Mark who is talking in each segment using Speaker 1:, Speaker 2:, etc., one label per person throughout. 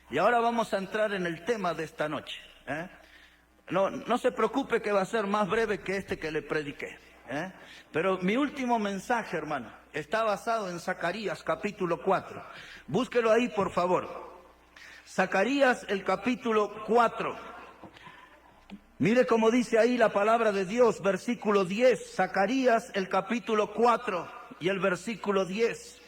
Speaker 1: Y ahora vamos a entrar en el tema de esta noche. No se preocupe que va a ser más breve que este que le prediqué. Pero mi último mensaje, hermano, está basado en Zacarías capítulo 4. Búsquelo ahí, por favor. Zacarías, el capítulo 4. Mire cómo dice ahí la palabra de Dios, versículo 10. Zacarías, el capítulo 4 y el versículo 10.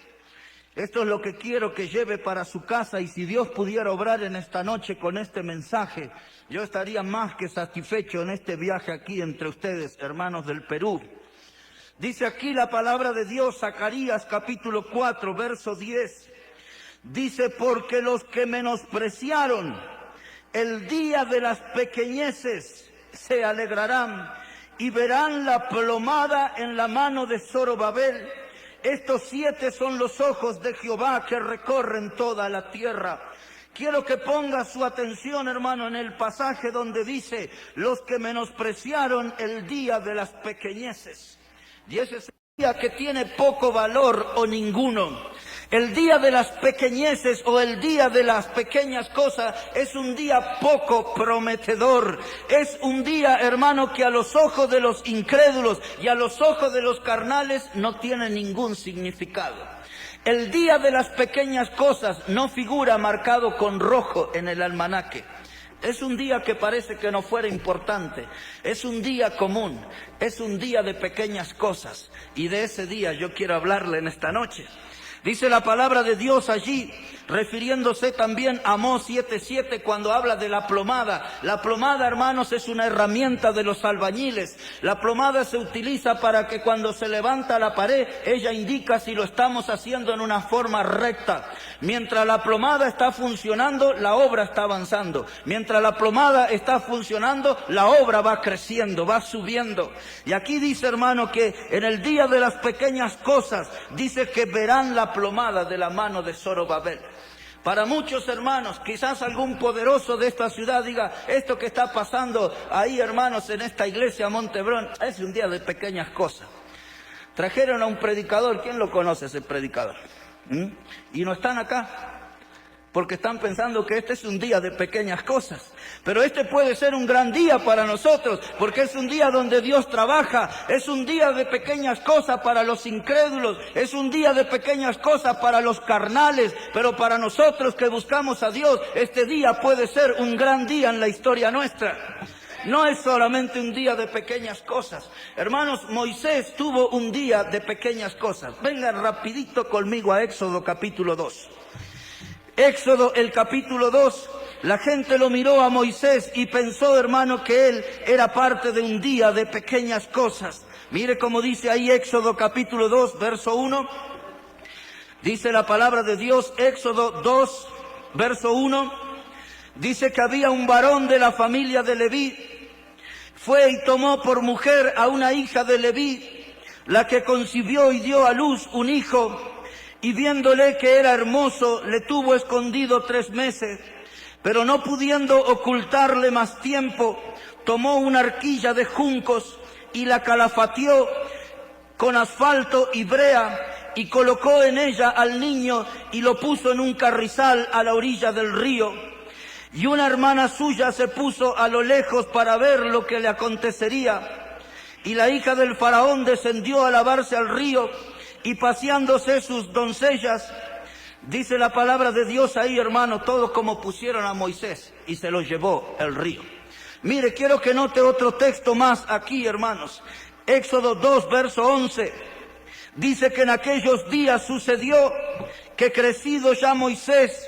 Speaker 1: Esto es lo que quiero que lleve para su casa, y si Dios pudiera obrar en esta noche con este mensaje, yo estaría más que satisfecho en este viaje aquí entre ustedes, hermanos del Perú. Dice aquí la palabra de Dios, Zacarías capítulo 4, verso 10. Dice, porque los que menospreciaron el día de las pequeñeces se alegrarán y verán la plomada en la mano de Zorobabel. Estos 7 son los ojos de Jehová que recorren toda la tierra. Quiero que ponga su atención, hermano, en el pasaje donde dice, los que menospreciaron el día de las pequeñeces. Y ese es el día que tiene poco valor o ninguno. El día de las pequeñeces o el día de las pequeñas cosas es un día poco prometedor. Es un día, hermano, que a los ojos de los incrédulos y a los ojos de los carnales no tiene ningún significado. El día de las pequeñas cosas no figura marcado con rojo en el almanaque. Es un día que parece que no fuera importante. Es un día común. Es un día de pequeñas cosas. Y de ese día yo quiero hablarle en esta noche. Dice la palabra de Dios allí, refiriéndose también a Amós 7:7, cuando habla de la plomada. La plomada, hermanos, es una herramienta de los albañiles. La plomada se utiliza para que cuando se levanta la pared, ella indica si lo estamos haciendo en una forma recta. Mientras la plomada está funcionando, la obra está avanzando. Mientras la plomada está funcionando, la obra va creciendo, va subiendo. Y aquí dice, hermano, que en el día de las pequeñas cosas, dice que verán la plomada de la mano de Zorobabel. Para muchos hermanos, quizás algún poderoso de esta ciudad diga, esto que está pasando ahí, hermanos, en esta iglesia Montebrón, es un día de pequeñas cosas. Trajeron a un predicador, ¿quién lo conoce ese predicador? Y no están acá, porque están pensando que este es un día de pequeñas cosas. Pero este puede ser un gran día para nosotros, porque es un día donde Dios trabaja. Es un día de pequeñas cosas para los incrédulos. Es un día de pequeñas cosas para los carnales. Pero para nosotros que buscamos a Dios, este día puede ser un gran día en la historia nuestra. No es solamente un día de pequeñas cosas. Hermanos, Moisés tuvo un día de pequeñas cosas. Vengan rapidito conmigo a Éxodo capítulo 2. Éxodo, el capítulo 2, la gente lo miró a Moisés y pensó, hermano, que él era parte de un día de pequeñas cosas. Mire cómo dice ahí Éxodo capítulo 2, verso 1. Dice la palabra de Dios, Éxodo 2, verso 1. Dice que había un varón de la familia de Leví. Fue y tomó por mujer a una hija de Leví, la que concibió y dio a luz un hijo. Y viéndole que era hermoso, le tuvo escondido 3 meses. Pero no pudiendo ocultarle más tiempo, tomó una arquilla de juncos y la calafateó con asfalto y brea, y colocó en ella al niño y lo puso en un carrizal a la orilla del río. Y una hermana suya se puso a lo lejos para ver lo que le acontecería. Y la hija del faraón descendió a lavarse al río, y paseándose sus doncellas, dice la palabra de Dios ahí, hermano, todo como pusieron a Moisés, y se lo llevó el río. Mire, quiero que note otro texto más aquí, hermanos. Éxodo 2, verso 11. Dice que en aquellos días sucedió que crecido ya Moisés,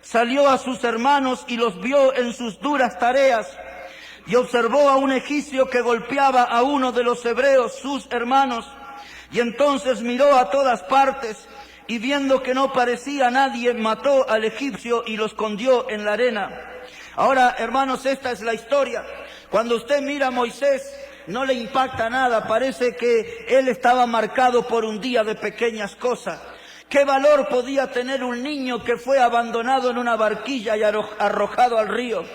Speaker 1: salió a sus hermanos y los vio en sus duras tareas, y observó a un egipcio que golpeaba a uno de los hebreos, sus hermanos. Y entonces miró a todas partes, y viendo que no parecía nadie, mató al egipcio y lo escondió en la arena. Ahora, hermanos, esta es la historia. Cuando usted mira a Moisés, no le impacta nada. Parece que él estaba marcado por un día de pequeñas cosas. ¿Qué valor podía tener un niño que fue abandonado en una barquilla y arrojado al río?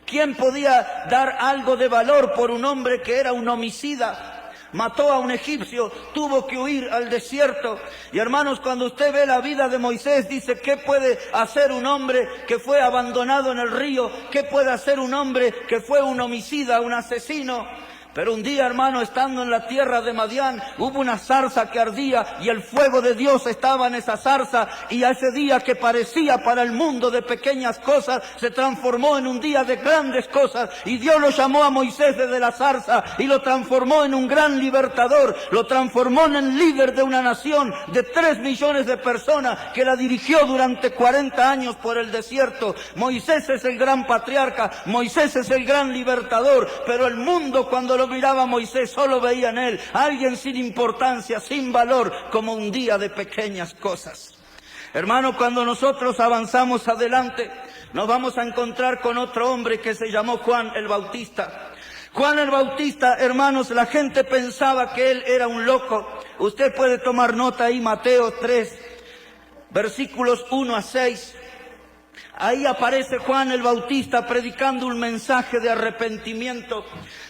Speaker 1: ¿Quién podía dar algo de valor por un hombre que era un homicida? mató a un egipcio, tuvo que huir al desierto. Y hermanos, cuando usted ve la vida de Moisés, dice, ¿qué puede hacer un hombre que fue abandonado en el río? ¿Qué puede hacer un hombre que fue un homicida, un asesino? Pero un día, hermano, estando en la tierra de Madián, hubo una zarza que ardía y el fuego de Dios estaba en esa zarza, y a ese día que parecía para el mundo de pequeñas cosas, se transformó en un día de grandes cosas, y Dios lo llamó a Moisés desde la zarza y lo transformó en un gran libertador, lo transformó en el líder de una nación de 3 millones de personas que la dirigió durante 40 años por el desierto. Moisés es el gran patriarca, Moisés es el gran libertador, pero el mundo cuando lo miraba a Moisés solo veía en él alguien sin importancia, sin valor, como un día de pequeñas cosas. Hermano, cuando nosotros avanzamos adelante, nos vamos a encontrar con otro hombre que se llamó Juan el Bautista. Juan el Bautista, hermanos, la gente pensaba que él era un loco. Usted puede tomar nota ahí, Mateo 3, versículos 1 a 6. Ahí aparece Juan el Bautista predicando un mensaje de arrepentimiento.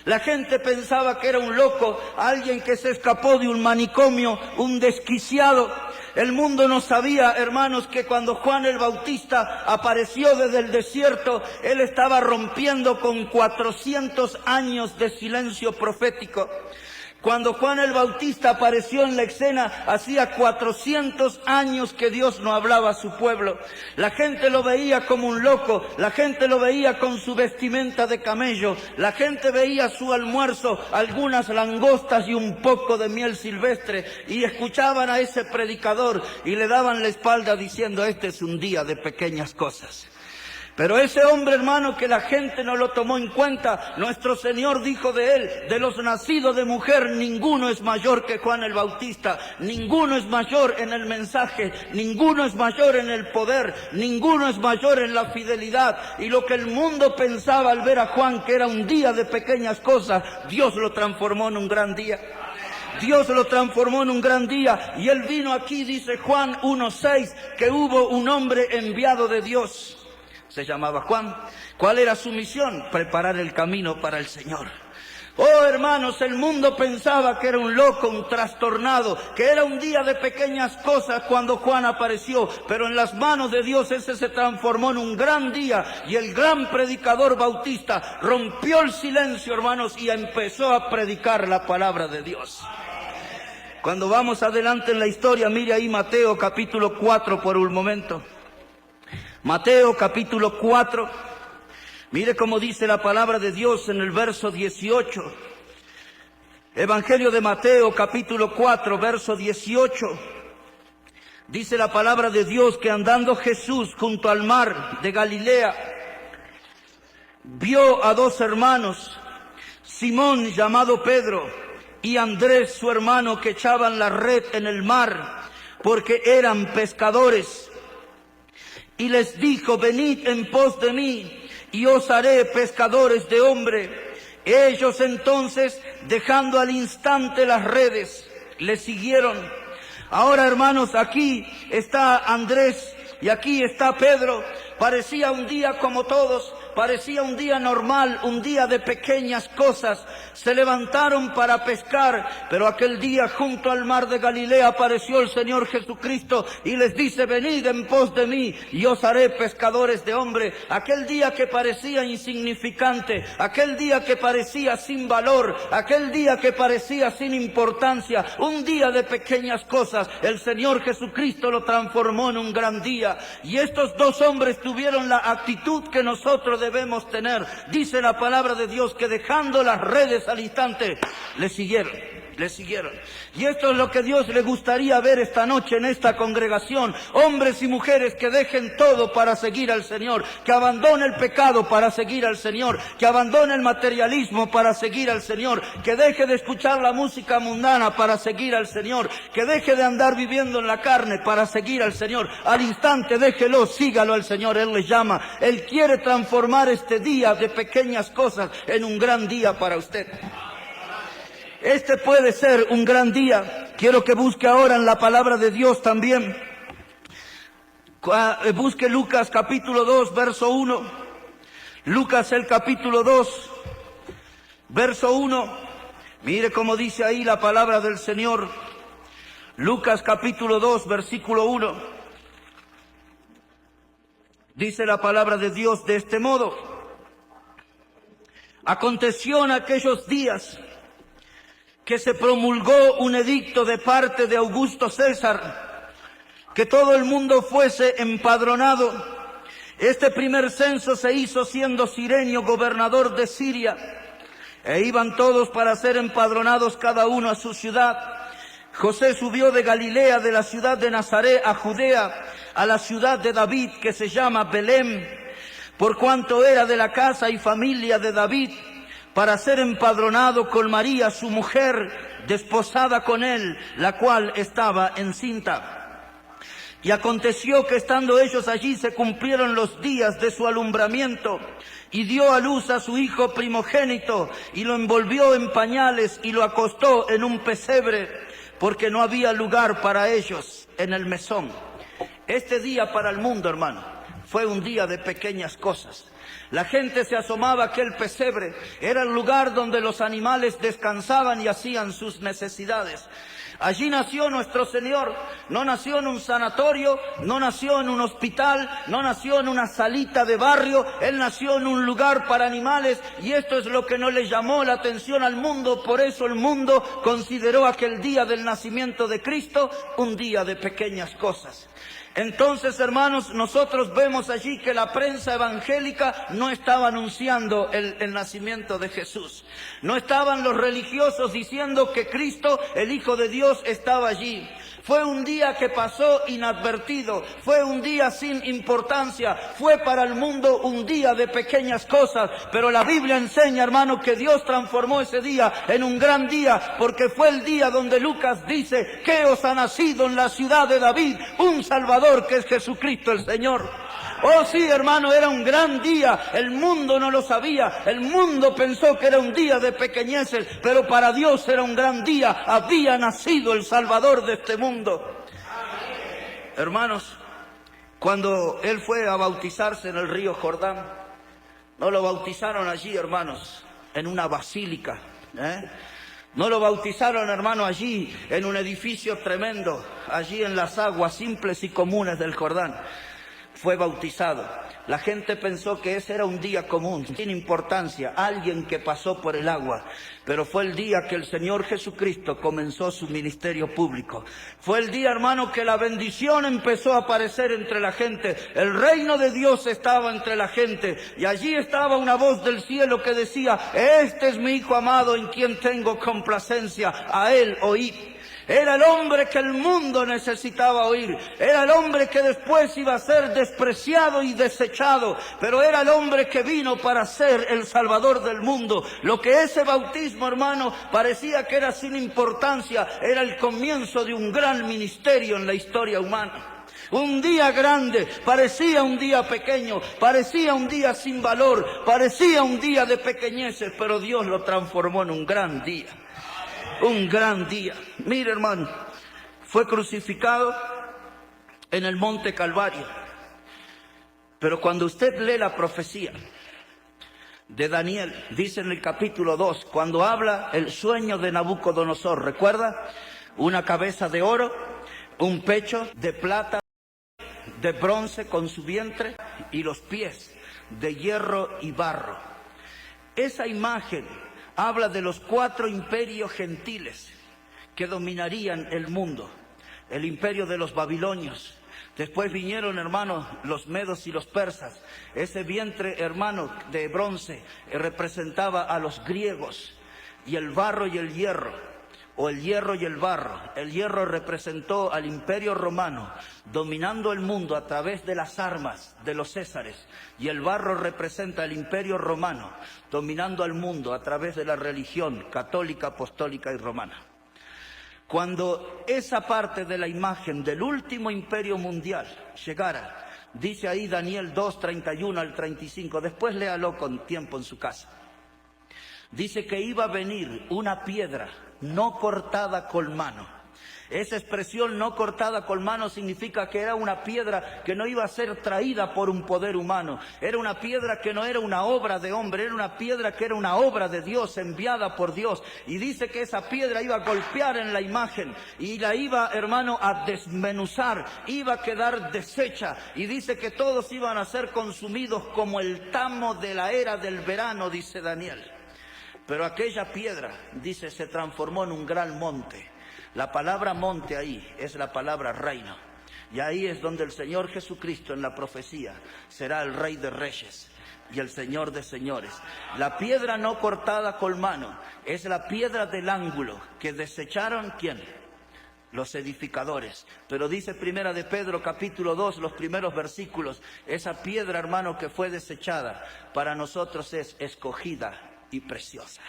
Speaker 1: La gente pensaba que era un loco, alguien que se escapó de un manicomio, un desquiciado. El mundo no sabía, hermanos, que cuando Juan el Bautista apareció desde el desierto, él estaba rompiendo con 400 años de silencio profético. Cuando Juan el Bautista apareció en la escena, hacía 400 años que Dios no hablaba a su pueblo. La gente lo veía como un loco, la gente lo veía con su vestimenta de camello, la gente veía su almuerzo, algunas langostas y un poco de miel silvestre, y escuchaban a ese predicador y le daban la espalda diciendo, este es un día de pequeñas cosas. Pero ese hombre, hermano, que la gente no lo tomó en cuenta, nuestro Señor dijo de él, de los nacidos de mujer, ninguno es mayor que Juan el Bautista, ninguno es mayor en el mensaje, ninguno es mayor en el poder, ninguno es mayor en la fidelidad. Y lo que el mundo pensaba al ver a Juan, que era un día de pequeñas cosas, Dios lo transformó en un gran día. Dios lo transformó en un gran día. Y él vino aquí, dice Juan 1:6, que hubo un hombre enviado de Dios. Se llamaba Juan. ¿Cuál era su misión? Preparar el camino para el Señor. Oh, hermanos, el mundo pensaba que era un loco, un trastornado, que era un día de pequeñas cosas cuando Juan apareció, pero en las manos de Dios ese se transformó en un gran día, y el gran predicador Bautista rompió el silencio, hermanos, y empezó a predicar la palabra de Dios. Cuando vamos adelante en la historia, mire ahí Mateo capítulo 4 por un momento. Mateo capítulo 4, mire cómo dice la palabra de Dios en el verso 18. Evangelio de Mateo capítulo 4, verso 18. Dice la palabra de Dios que andando Jesús junto al mar de Galilea, vio a 2 hermanos, Simón llamado Pedro y Andrés su hermano, que echaban la red en el mar porque eran pescadores. Y les dijo, venid en pos de mí, y os haré pescadores de hombre. Ellos entonces, dejando al instante las redes, le siguieron. Ahora, hermanos, aquí está Andrés y aquí está Pedro. Parecía un día como todos, parecía un día normal, un día de pequeñas cosas. Se levantaron para pescar, pero aquel día junto al mar de Galilea apareció el Señor Jesucristo y les dice, venid en pos de mí y os haré pescadores de hombre. Aquel día que parecía insignificante, aquel día que parecía sin valor, aquel día que parecía sin importancia, un día de pequeñas cosas, el Señor Jesucristo lo transformó en un gran día. Y estos 2 hombres tuvieron la actitud que nosotros debemos tener. Dice la palabra de Dios que dejando las redes al instante, le siguieron. Y esto es lo que Dios le gustaría ver esta noche en esta congregación. Hombres y mujeres que dejen todo para seguir al Señor, que abandonen el pecado para seguir al Señor, que abandonen el materialismo para seguir al Señor, que deje de escuchar la música mundana para seguir al Señor, que deje de andar viviendo en la carne para seguir al Señor. Al instante déjelo, sígalo al Señor, Él le llama. Él quiere transformar este día de pequeñas cosas en un gran día para usted. Este puede ser un gran día. Quiero que busque ahora en la palabra de Dios también. Busque Lucas capítulo 2, verso 1. Lucas el capítulo 2, verso 1. Mire cómo dice ahí la palabra del Señor. Lucas capítulo 2, versículo 1. Dice la palabra de Dios de este modo: aconteció en aquellos días que se promulgó un edicto de parte de Augusto César, que todo el mundo fuese empadronado. Este primer censo se hizo siendo Cirenio gobernador de Siria, e iban todos para ser empadronados cada uno a su ciudad. José subió de Galilea, de la ciudad de Nazaret a Judea, a la ciudad de David, que se llama Belén, por cuanto era de la casa y familia de David, para ser empadronado con María, su mujer, desposada con él, la cual estaba encinta. Y aconteció que estando ellos allí se cumplieron los días de su alumbramiento, y dio a luz a su hijo primogénito, y lo envolvió en pañales y lo acostó en un pesebre, porque no había lugar para ellos en el mesón. Este día para el mundo, hermano, fue un día de pequeñas cosas. La gente se asomaba a aquel pesebre, era el lugar donde los animales descansaban y hacían sus necesidades. Allí nació nuestro Señor. No nació en un sanatorio, no nació en un hospital, no nació en una salita de barrio. Él nació en un lugar para animales, y esto es lo que no le llamó la atención al mundo. Por eso el mundo consideró aquel día del nacimiento de Cristo un día de pequeñas cosas. Entonces, hermanos, nosotros vemos allí que la prensa evangélica no estaba anunciando el nacimiento de Jesús. No estaban los religiosos diciendo que Cristo, el Hijo de Dios, estaba allí. Fue un día que pasó inadvertido, fue un día sin importancia, fue para el mundo un día de pequeñas cosas, pero la Biblia enseña, hermano, que Dios transformó ese día en un gran día, porque fue el día donde Lucas dice que os ha nacido en la ciudad de David un Salvador, que es Jesucristo el Señor. Oh sí, hermano, era un gran día. El mundo no lo sabía. El mundo pensó que era un día de pequeñeces, pero para Dios era un gran día. Había nacido el Salvador de este mundo. Hermanos, cuando él fue a bautizarse en el río Jordán, no lo bautizaron allí, hermanos, en una basílica, No lo bautizaron, hermano, allí en un edificio tremendo, allí en las aguas simples y comunes del Jordán. Fue bautizado. La gente pensó que ese era un día común, sin importancia, alguien que pasó por el agua. Pero fue el día que el Señor Jesucristo comenzó su ministerio público. Fue el día, hermano, que la bendición empezó a aparecer entre la gente. El reino de Dios estaba entre la gente. Y allí estaba una voz del cielo que decía: este es mi Hijo amado en quien tengo complacencia, a él oíd. Era el hombre que el mundo necesitaba oír. Era el hombre que después iba a ser despreciado y desechado. Pero era el hombre que vino para ser el Salvador del mundo. Lo que ese bautismo, hermano, parecía que era sin importancia, era el comienzo de un gran ministerio en la historia humana. Un día grande, parecía un día pequeño, parecía un día sin valor, parecía un día de pequeñeces, pero Dios lo transformó en un gran día. Un gran día. Mire, hermano, fue crucificado en el monte Calvario. Pero cuando usted lee la profecía de Daniel, dice en el capítulo 2, cuando habla el sueño de Nabucodonosor, ¿recuerda? Una cabeza de oro, un pecho de plata, de bronce con su vientre, y los pies de hierro y barro. Esa imagen habla de los 4 imperios gentiles que dominarían el mundo. El imperio de los babilonios. Después vinieron, hermanos, los medos y los persas. Ese vientre, hermano, de bronce representaba a los griegos. Y el barro y el hierro, o el hierro y el barro. El hierro representó al imperio romano, dominando el mundo a través de las armas de los césares. Y el barro representa el imperio romano, dominando al mundo a través de la religión católica, apostólica y romana. Cuando esa parte de la imagen del último imperio mundial llegara, dice ahí Daniel 2, 31 al 35, después léalo con tiempo en su casa. Dice que iba a venir una piedra no cortada con mano. Esa expresión no cortada con mano significa que era una piedra que no iba a ser traída por un poder humano. Era una piedra que no era una obra de hombre, era una piedra que era una obra de Dios, enviada por Dios. Y dice que esa piedra iba a golpear en la imagen y la iba, hermano, a desmenuzar, iba a quedar deshecha. Y dice que todos iban a ser consumidos como el tamo de la era del verano, dice Daniel. Pero aquella piedra, dice, se transformó en un gran monte. La palabra monte ahí es la palabra reino. Y ahí es donde el Señor Jesucristo en la profecía será el Rey de Reyes y el Señor de señores. La piedra no cortada con mano es la piedra del ángulo que desecharon, ¿quién? Los edificadores. Pero dice Primera de Pedro capítulo 2, los primeros versículos, esa piedra, hermano, que fue desechada, para nosotros es escogida y preciosa.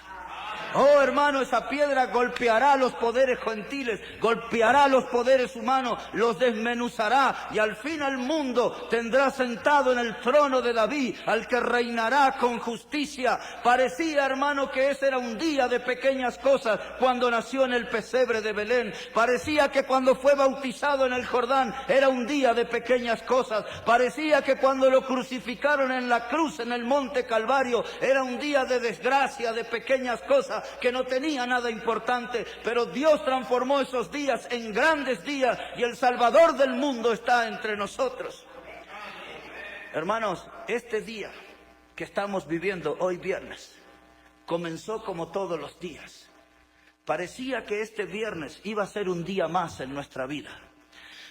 Speaker 1: Oh, hermano, esa piedra golpeará a los poderes gentiles, golpeará a los poderes humanos, los desmenuzará, y al fin el mundo tendrá sentado en el trono de David al que reinará con justicia. Parecía, hermano, que ese era un día de pequeñas cosas cuando nació en el pesebre de Belén. Parecía que cuando fue bautizado en el Jordán era un día de pequeñas cosas. Parecía que cuando lo crucificaron en la cruz en el monte Calvario era un día de desgracia, de pequeñas cosas que no tenía nada importante, pero Dios transformó esos días en grandes días y el Salvador del mundo está entre nosotros. Hermanos, este día que estamos viviendo hoy viernes comenzó como todos los días. Parecía que este viernes iba a ser un día más en nuestra vida.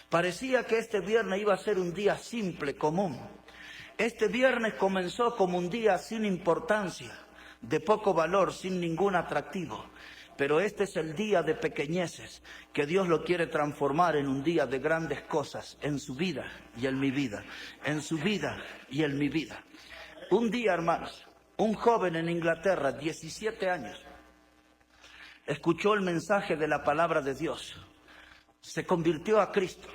Speaker 1: Parecía que este viernes iba a ser un día simple, común. Este viernes comenzó como un día sin importancia, de poco valor, sin ningún atractivo. Pero este es el día de pequeñeces, que Dios lo quiere transformar en un día de grandes cosas en su vida y en mi vida, en su vida y en mi vida. Un día, hermanos, un joven en Inglaterra, 17 años, escuchó el mensaje de la palabra de Dios, se convirtió a Cristo.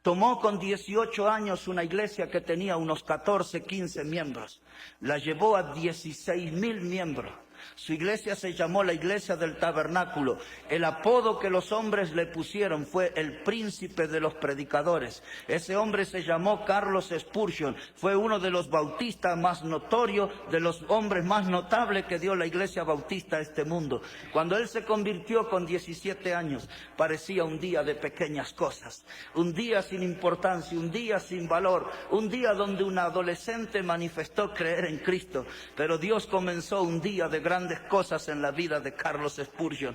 Speaker 1: Tomó con 18 años una iglesia que tenía unos 14, 15 miembros. La llevó a 16,000 miembros. Su iglesia se llamó la Iglesia del Tabernáculo. El apodo que los hombres le pusieron fue el príncipe de los predicadores. Ese hombre se llamó Carlos Spurgeon. Fue uno de los bautistas más notorios, de los hombres más notables que dio la iglesia bautista a este mundo. Cuando él se convirtió con 17 años, parecía un día de pequeñas cosas. Un día sin importancia, un día sin valor. Un día donde un adolescente manifestó creer en Cristo. Pero Dios comenzó un día de grandes cosas en la vida de Carlos Spurgeon.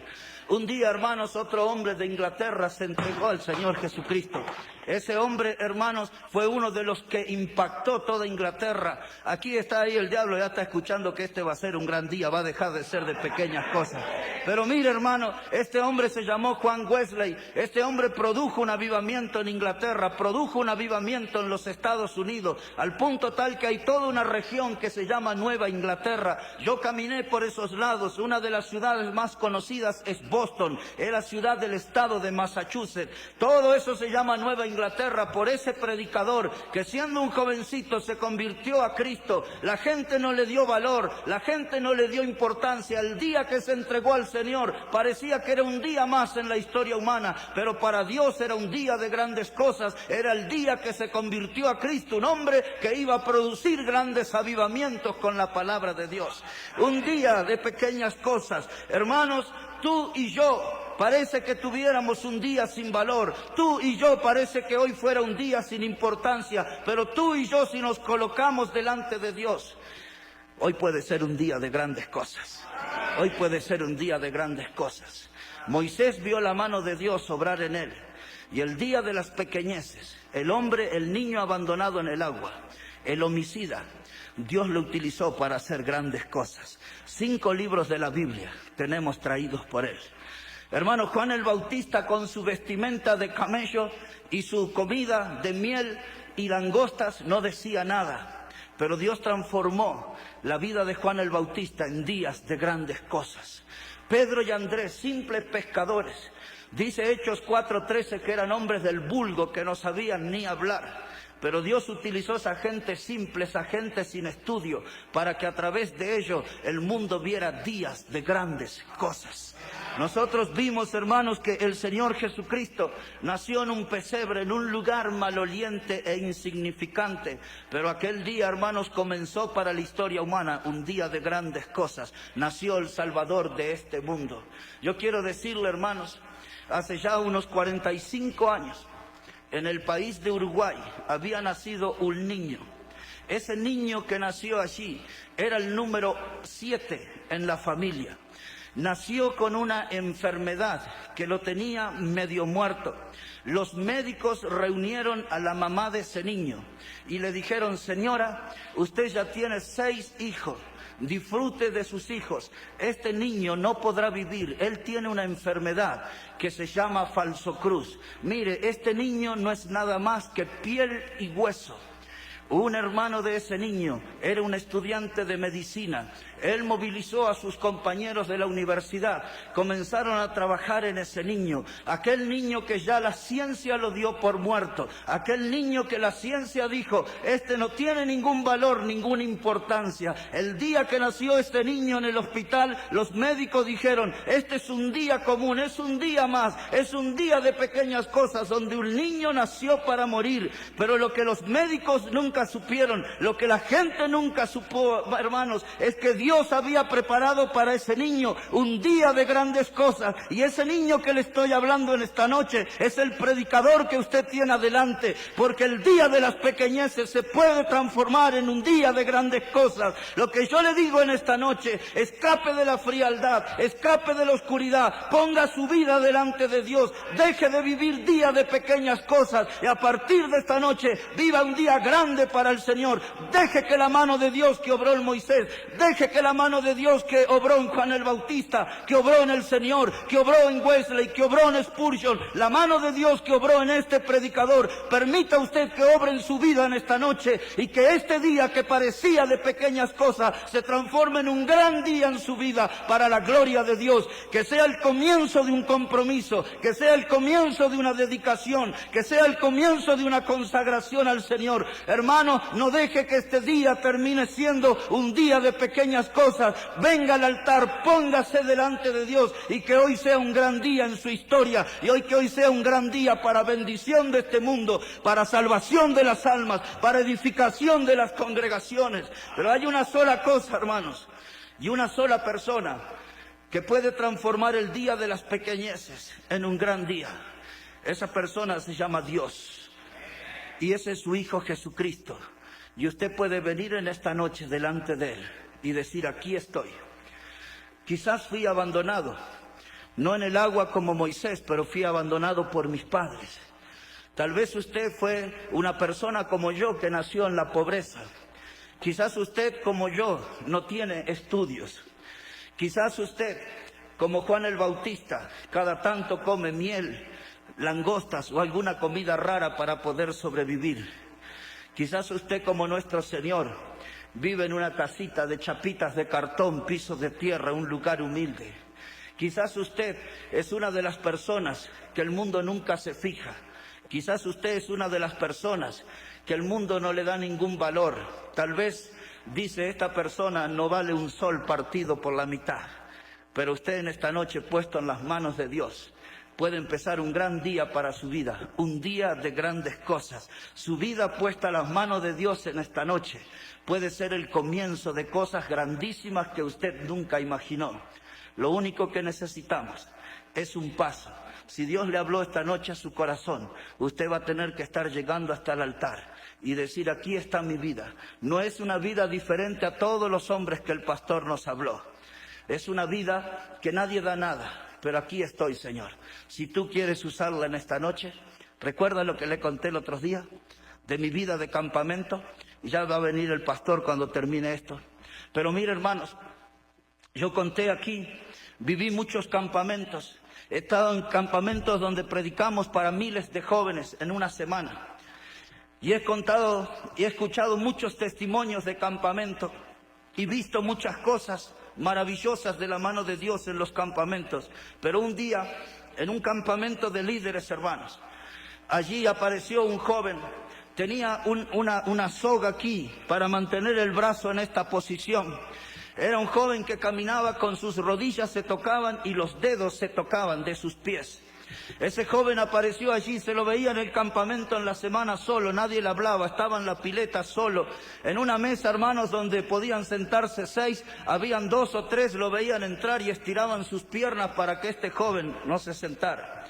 Speaker 1: Un día, hermanos, otro hombre de Inglaterra se entregó al Señor Jesucristo. Ese hombre, hermanos, fue uno de los que impactó toda Inglaterra. Aquí está ahí el diablo, ya está escuchando que este va a ser un gran día, va a dejar de ser de pequeñas cosas. Pero mire, hermano, este hombre se llamó Juan Wesley. Este hombre produjo un avivamiento en Inglaterra, produjo un avivamiento en los Estados Unidos, al punto tal que hay toda una región que se llama Nueva Inglaterra. Yo caminé por esos lados. Una de las ciudades más conocidas es Boston, es la ciudad del estado de Massachusetts. Todo eso se llama Nueva Inglaterra por ese predicador que, siendo un jovencito, se convirtió a Cristo. La gente no le dio valor, la gente no le dio importancia. El día que se entregó al Señor parecía que era un día más en la historia humana, pero para Dios era un día de grandes cosas. Era el día que se convirtió a Cristo, un hombre que iba a producir grandes avivamientos con la palabra de Dios. Un día de pequeñas cosas. Hermanos, tú y yo parece que tuviéramos un día sin valor. Tú y yo parece que hoy fuera un día sin importancia. Pero tú y yo, si nos colocamos delante de Dios, hoy puede ser un día de grandes cosas. Hoy puede ser un día de grandes cosas. Moisés vio la mano de Dios obrar en él. Y el día de las pequeñeces, el hombre, el niño abandonado en el agua, el homicida, Dios lo utilizó para hacer grandes cosas. 5 libros de la Biblia tenemos traídos por él. Hermano, Juan el Bautista, con su vestimenta de camello y su comida de miel y langostas, no decía nada. Pero Dios transformó la vida de Juan el Bautista en días de grandes cosas. Pedro y Andrés, simples pescadores. Dice Hechos 4:13 que eran hombres del vulgo, que no sabían ni hablar. Pero Dios utilizó a esa gente simple, esa gente sin estudio, para que a través de ellos el mundo viera días de grandes cosas. Nosotros vimos, hermanos, que el Señor Jesucristo nació en un pesebre, en un lugar maloliente e insignificante. Pero aquel día, hermanos, comenzó para la historia humana un día de grandes cosas. Nació el Salvador de este mundo. Yo quiero decirle, hermanos, hace ya unos 45 años, en el país de Uruguay, había nacido un niño. Ese niño que nació allí era el número 7 en la familia. Nació con una enfermedad que lo tenía medio muerto. Los médicos reunieron a la mamá de ese niño y le dijeron: señora, usted ya tiene 6 hijos. Disfrute de sus hijos. Este niño no podrá vivir. Él tiene una enfermedad que se llama falsocruz. Mire, este niño no es nada más que piel y hueso. Un hermano de ese niño era un estudiante de medicina. Él movilizó a sus compañeros de la universidad. Comenzaron a trabajar en ese niño. Aquel niño que ya la ciencia lo dio por muerto. Aquel niño que la ciencia dijo: este no tiene ningún valor, ninguna importancia. El día que nació este niño en el hospital, los médicos dijeron: este es un día común, es un día más, es un día de pequeñas cosas donde un niño nació para morir. Pero lo que los médicos nunca supieron, lo que la gente nunca supo, hermanos, es que Dios había preparado para ese niño un día de grandes cosas. Y ese niño que le estoy hablando en esta noche es el predicador que usted tiene adelante, porque el día de las pequeñeces se puede transformar en un día de grandes cosas. Lo que yo le digo en esta noche: escape de la frialdad, escape de la oscuridad, ponga su vida delante de Dios, deje de vivir día de pequeñas cosas y a partir de esta noche viva un día grande para el Señor. Deje que la mano de Dios que obró en Moisés, deje que la mano de Dios que obró en Juan el Bautista, que obró en el Señor, que obró en Wesley, que obró en Spurgeon, la mano de Dios que obró en este predicador, permita usted que obre en su vida en esta noche y que este día que parecía de pequeñas cosas se transforme en un gran día en su vida para la gloria de Dios. Que sea el comienzo de un compromiso, que sea el comienzo de una dedicación, que sea el comienzo de una consagración al Señor. Hermano, no deje que este día termine siendo un día de pequeñas cosas. Venga al altar, póngase delante de Dios y que hoy sea un gran día en su historia, y que hoy sea un gran día para bendición de este mundo, para salvación de las almas, para edificación de las congregaciones. Pero hay una sola cosa, hermanos, y una sola persona que puede transformar el día de las pequeñeces en un gran día. Esa persona se llama Dios, y ese es su Hijo Jesucristo. Y usted puede venir en esta noche delante de Él y decir: aquí estoy. Quizás fui abandonado, no en el agua como Moisés, pero fui abandonado por mis padres. Tal vez usted fue una persona como yo que nació en la pobreza. Quizás usted, como yo, no tiene estudios. Quizás usted, como Juan el Bautista, cada tanto come miel, langostas o alguna comida rara para poder sobrevivir. Quizás usted, como nuestro Señor, vive en una casita de chapitas de cartón, pisos de tierra, un lugar humilde. Quizás usted es una de las personas que el mundo nunca se fija. Quizás usted es una de las personas que el mundo no le da ningún valor. Tal vez dice: esta persona no vale un sol partido por la mitad. Pero usted en esta noche, puesto en las manos de Dios, puede empezar un gran día para su vida, un día de grandes cosas. Su vida puesta en las manos de Dios en esta noche puede ser el comienzo de cosas grandísimas que usted nunca imaginó. Lo único que necesitamos es un paso. Si Dios le habló esta noche a su corazón, usted va a tener que estar llegando hasta el altar y decir: aquí está mi vida. No es una vida diferente a todos los hombres que el pastor nos habló. Es una vida que nadie da nada. Pero aquí estoy, Señor. Si tú quieres usarla en esta noche, recuerda lo que le conté el otro día de mi vida de campamento. Y ya va a venir el pastor cuando termine esto. Pero mire, hermanos, yo conté aquí, viví muchos campamentos. He estado en campamentos donde predicamos para miles de jóvenes en una semana. Y he contado y he escuchado muchos testimonios de campamento y visto muchas cosas maravillosas de la mano de Dios en los campamentos. Pero un día, en un campamento de líderes, hermanos, allí apareció un joven. Tenía una soga aquí para mantener el brazo en esta posición. Era un joven que caminaba con sus rodillas se tocaban y los dedos se tocaban de sus pies. Ese joven apareció allí, se lo veía en el campamento en la semana solo, nadie le hablaba, estaba en la pileta solo. En una mesa, hermanos, donde podían sentarse 6, habían 2 o 3, lo veían entrar y estiraban sus piernas para que este joven no se sentara.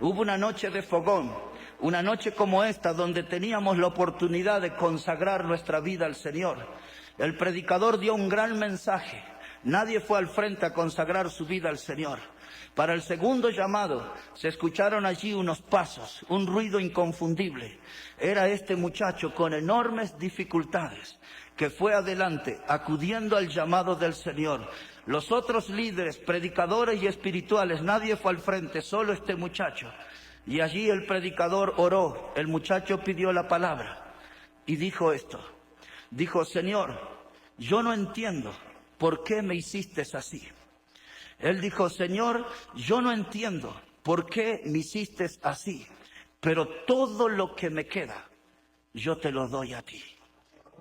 Speaker 1: Hubo una noche de fogón, una noche como esta, donde teníamos la oportunidad de consagrar nuestra vida al Señor. El predicador dio un gran mensaje. Nadie fue al frente a consagrar su vida al Señor. Para el segundo llamado se escucharon allí unos pasos, un ruido inconfundible. Era este muchacho con enormes dificultades que fue adelante acudiendo al llamado del Señor. Los otros líderes, predicadores y espirituales, nadie fue al frente, solo este muchacho. Y allí el predicador oró, el muchacho pidió la palabra y dijo esto. Dijo: Señor, yo no entiendo por qué me hiciste así. Él dijo: Señor, yo no entiendo por qué me hiciste así, pero todo lo que me queda, yo te lo doy a ti.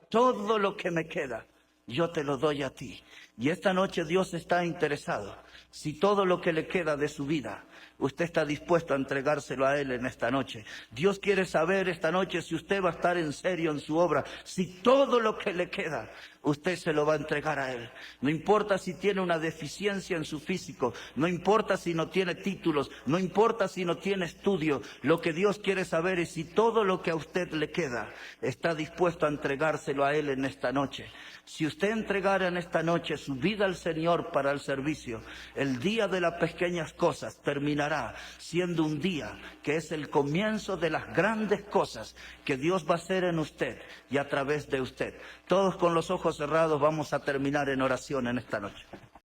Speaker 1: Todo lo que me queda, yo te lo doy a ti. Y esta noche Dios está interesado. Si todo lo que le queda de su vida, usted está dispuesto a entregárselo a Él en esta noche. Dios quiere saber esta noche si usted va a estar en serio en su obra. Si todo lo que le queda, usted se lo va a entregar a Él. No importa si tiene una deficiencia en su físico, no importa si no tiene títulos, no importa si no tiene estudio. Lo que Dios quiere saber es si todo lo que a usted le queda, está dispuesto a entregárselo a Él en esta noche. Si usted entregara en esta noche su vida al Señor para el servicio, el día de las pequeñas cosas terminará siendo un día que es el comienzo de las grandes cosas que Dios va a hacer en usted y a través de usted. Todos con los ojos cerrados vamos a terminar en oración en esta noche.